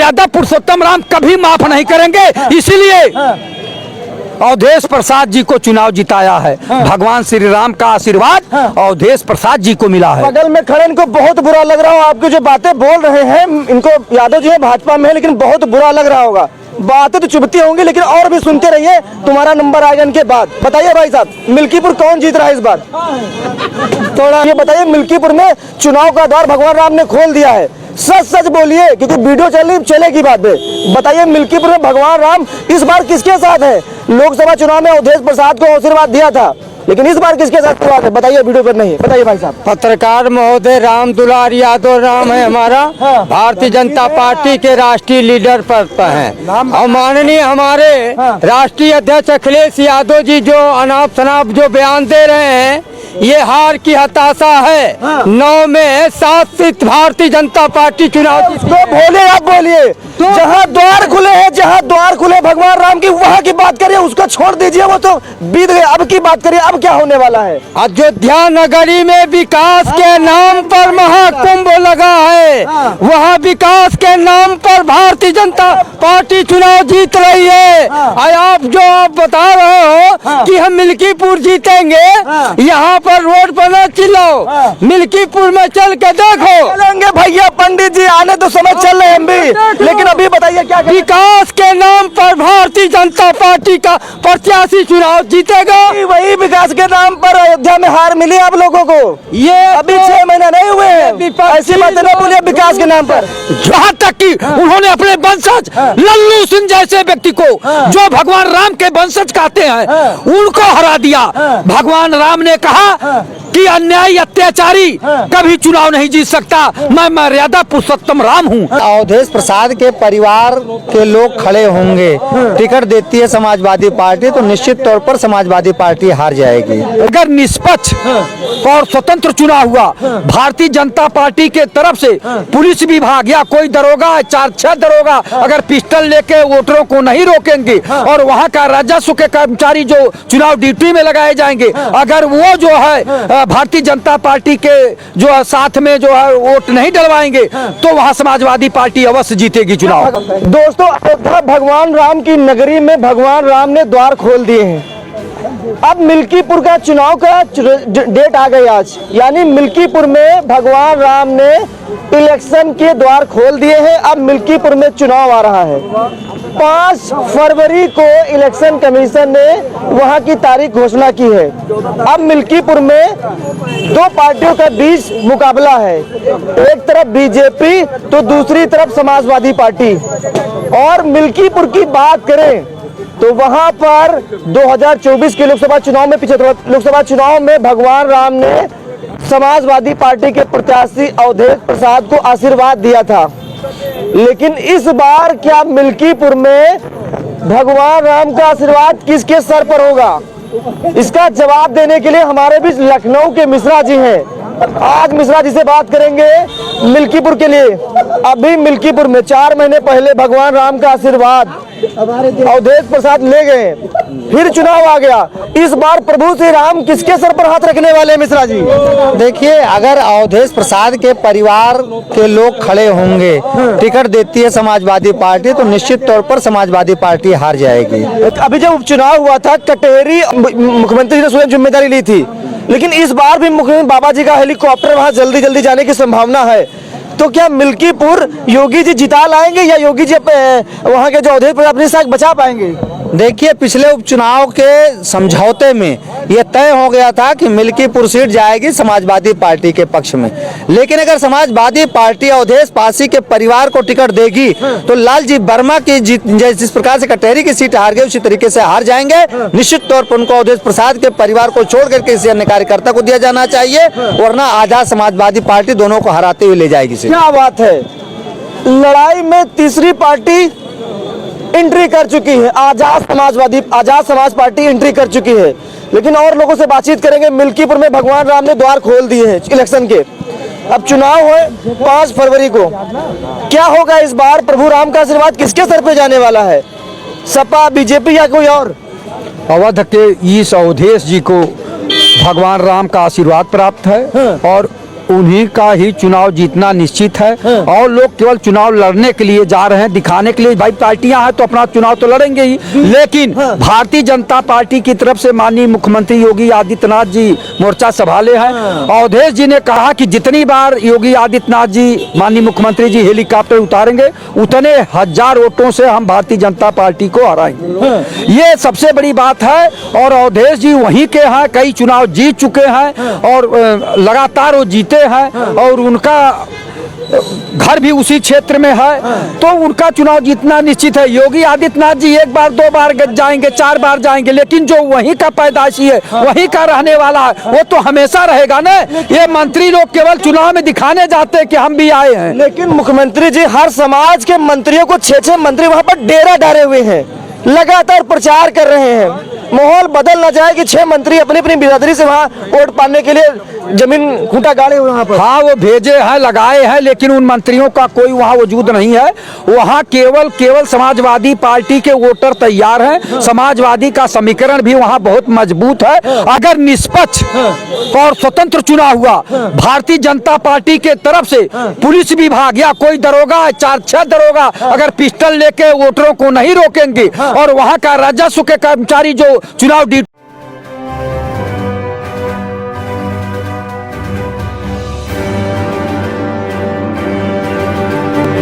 मर्यादा पुरुषोत्तम राम कभी माफ नहीं करेंगे। इसीलिए अवधेश प्रसाद जी को चुनाव जिताया है। भगवान श्री राम का आशीर्वाद अवधेश प्रसाद जी को मिला है। बगल में खड़े इनको बहुत बुरा लग रहा हो, आपकी जो बातें बोल रहे हैं, इनको यादव जी है भाजपा में है, लेकिन बहुत बुरा लग रहा होगा। बातें तो चुभती होंगी, लेकिन और भी सुनते रहिए, तुम्हारा नंबर आएगा इनके बाद। बताइए भाई साहब, मिल्कीपुर कौन जीत रहा है इस बार? थोड़ा ये बताइए, मिल्कीपुर में चुनाव का द्वार भगवान राम ने खोल दिया है। सच सच बोलिए, क्योंकि वीडियो चलेगी बात पे। बताइए, मिल्कीपुर में भगवान राम इस बार किसके साथ है? लोकसभा चुनाव में अवधेश प्रसाद को आशीर्वाद दिया था, लेकिन इस बार किसके साथ बात है? बताइए, वीडियो पर नहीं। बताइए भाई साहब। पत्रकार महोदय राम दुलार यादव नाम है हमारा। भारतीय जनता पार्टी के राष्ट्रीय लीडर पर हैं और माननीय हमारे राष्ट्रीय अध्यक्ष अखिलेश यादव जी जो अनाप शनाप जो बयान दे रहे हैं, ये हार की हताशा है। 9 में 7 सीट भारतीय जनता पार्टी चुनाव। तो बोले, आप बोलिए, जहाँ द्वार खुले हैं, जहाँ द्वार खुले भगवान राम की, वहाँ की बात करिए, उसको छोड़ दीजिए, वो तो बीत गए। अब की बात करिए, अब क्या होने वाला है? अयोध्या नगरी में विकास के नाम पर महाकुंभ लगा है, वहाँ विकास के नाम पर भारतीय जनता पार्टी चुनाव जीत रही है। आप बता रहे हो कि हम मिल्कीपुर जीतेंगे, यहाँ पर रोड पर न चिल्लाओ, मिल्कीपुर में चल के देखो। चलेंगे भैया, पंडित जी आने तो समझ चल रहे हैं हम भी, लेकिन अभी बताइए क्या विकास के नाम पर भारतीय जनता पार्टी का प्रत्याशी चुनाव जीतेगा। वही विकास के नाम पर अयोध्या में हार मिली आप लोगों को। ये अभी 6 महीना नहीं हुए हैं, ऐसी बातें न बोलिए विकास के नाम पर। जहाँ तक कि उन्होंने अपने वंशज लल्लू सिंह जैसे व्यक्ति को, जो भगवान राम के वंशज कहते हैं, उनको हरा दिया। भगवान राम ने कहा कि अन्यायी अत्याचारी कभी चुनाव नहीं जीत सकता, मैं मर्यादा पुरुषोत्तम राम हूँ। अवधेश प्रसाद के परिवार के लोग खड़े होंगे, टिकट देती है समाजवादी पार्टी, तो निश्चित तौर पर समाजवादी पार्टी हार जाएगी। अगर निष्पक्ष और स्वतंत्र चुनाव हुआ, भारतीय जनता पार्टी के तरफ से पुलिस विभाग या कोई दरोगा, 4-6 दरोगा अगर पिस्टल लेके वोटरों को नहीं रोकेंगे, और वहाँ का राजस्व के कर्मचारी जो चुनाव ड्यूटी में लगाए जाएंगे, अगर वो जो है भारतीय जनता पार्टी के जो साथ में जो है वोट नहीं डलवाएंगे, तो वहाँ समाजवादी पार्टी अवश्य जीतेगी चुनाव। दोस्तों, अयोध्या भगवान राम की नगरी में भगवान राम ने द्वार खोल दिए हैं। अब मिल्कीपुर का चुनाव का डेट आ गई आज, यानी मिल्कीपुर में भगवान राम ने इलेक्शन के द्वार खोल दिए हैं। अब मिल्कीपुर में चुनाव आ रहा है। 5 फरवरी को इलेक्शन कमीशन ने वहां की तारीख घोषणा की है। अब मिल्कीपुर में 2 पार्टियों का बीच मुकाबला है, एक तरफ बीजेपी तो दूसरी तरफ समाजवादी पार्टी। और मिल्कीपुर की बात करें तो वहां पर 2024 के लोकसभा चुनाव में, पिछले लोकसभा चुनाव में भगवान राम ने समाजवादी पार्टी के प्रत्याशी अवधेश प्रसाद को आशीर्वाद दिया था। लेकिन इस बार क्या मिल्कीपुर में भगवान राम का आशीर्वाद किसके सर पर होगा? इसका जवाब देने के लिए हमारे बीच लखनऊ के मिश्रा जी हैं। आज मिश्रा जी से बात करेंगे मिल्कीपुर के लिए। अभी मिल्कीपुर में 4 महीने पहले भगवान राम का आशीर्वाद अवधेश प्रसाद ले गए, फिर चुनाव आ गया। इस बार प्रभु श्री राम किसके सर पर हाथ रखने वाले हैं मिश्रा जी? देखिए, अगर अवधेश प्रसाद के परिवार के लोग खड़े होंगे, टिकट देती है समाजवादी पार्टी, तो निश्चित तौर पर समाजवादी पार्टी हार जाएगी। अभी जब उपचुनाव हुआ था, कटेरी मुख्यमंत्री ने स्वयं जिम्मेदारी ली थी, लेकिन इस बार भी मुख्यमंत्री बाबा जी का हेलीकॉप्टर वहां जल्दी जाने की संभावना है। तो क्या मिल्कीपुर योगी जी जिता लाएंगे, या योगी जी वहां के जो अवधेश प्रसाद अपनी साख बचा पाएंगे? देखिए, पिछले उपचुनाव के समझौते में यह तय हो गया था कि मिल्कीपुर सीट जाएगी समाजवादी पार्टी के पक्ष में। लेकिन अगर समाजवादी पार्टी अवधेश पासी के परिवार को टिकट देगी, तो लालजी वर्मा की जिस प्रकार से कटहरी की सीट हार गई, उसी तरीके से हार जाएंगे। निश्चित तौर पर उनको अवधेश प्रसाद के परिवार को छोड़ करके किसी अन्य कार्यकर्ता को दिया जाना चाहिए, वरना आजाद समाजवादी पार्टी दोनों को हराते हुए ले जाएगी। क्या बात है, लड़ाई में तीसरी पार्टी एंट्री कर चुकी है। आजाद समाज पार्टी एंट्री कर चुकी है। लेकिन और लोगों से बातचीत करेंगे। मिल्कीपुर में भगवान राम ने द्वार खोल दिए हैं इलेक्शन के। अब चुनाव है 5 फरवरी को। क्या होगा इस बार? प्रभु राम का आशीर्वाद किसके सर पे जाने वाला है? सपा, बीजेपी या कोई और? अवध के इस अवधेश जी को भगवान राम का आशीर्वाद प्राप्त है, और उन्हीं का ही चुनाव जीतना निश्चित है। और लोग केवल चुनाव लड़ने के लिए जा रहे हैं, दिखाने के लिए। भाई पार्टियां हैं तो अपना चुनाव तो लड़ेंगे ही, लेकिन भारतीय जनता पार्टी की तरफ से माननीय मुख्यमंत्री योगी आदित्यनाथ जी मोर्चा संभाले हैं। अवधेश जी ने कहा कि जितनी बार योगी आदित्यनाथ जी माननीय मुख्यमंत्री जी हेलीकॉप्टर उतारेंगे उतने 1000 वोटों से हम भारतीय जनता पार्टी को हराएंगे। ये सबसे बड़ी बात है। और अवधेश जी वहीं के हैं, कई चुनाव जीत चुके हैं और लगातार वो जीते हैं और उनका घर भी उसी क्षेत्र में है, तो उनका चुनाव जीतना निश्चित है। योगी आदित्यनाथ जी 1 बार 2 बार जाएंगे, 4 बार जाएंगे, लेकिन जो वहीं का पैदाइशी है, वहीं का रहने वाला है, वो तो हमेशा रहेगा ना। ये मंत्री लोग केवल चुनाव में दिखाने जाते हैं कि हम भी आए हैं। लेकिन मुख्यमंत्री जी हर समाज के मंत्रियों को 6-6 मंत्री वहां पर डेरा डाले हुए हैं, लगातार प्रचार कर रहे हैं। माहौल बदल ना जाए कि 6 मंत्री अपनी अपनी बिरादरी से वहां वोट पाने के लिए जमीन खूंटा गाड़े हुए वहां पर। हाँ, वो भेजे हैं, लगाए हैं, लेकिन उन मंत्रियों का कोई वहाँ वजूद नहीं है। वहाँ केवल समाजवादी पार्टी के वोटर तैयार हैं। समाजवादी का समीकरण भी वहाँ बहुत मजबूत है। अगर निष्पक्ष और स्वतंत्र चुनाव हुआ, भारतीय जनता पार्टी के तरफ से पुलिस विभाग या कोई दरोगा, 4-6 दरोगा अगर पिस्टल लेके वोटरों को नहीं रोकेंगे और वहाँ का राजस्व के कर्मचारी जो चुनाव ड्यूटी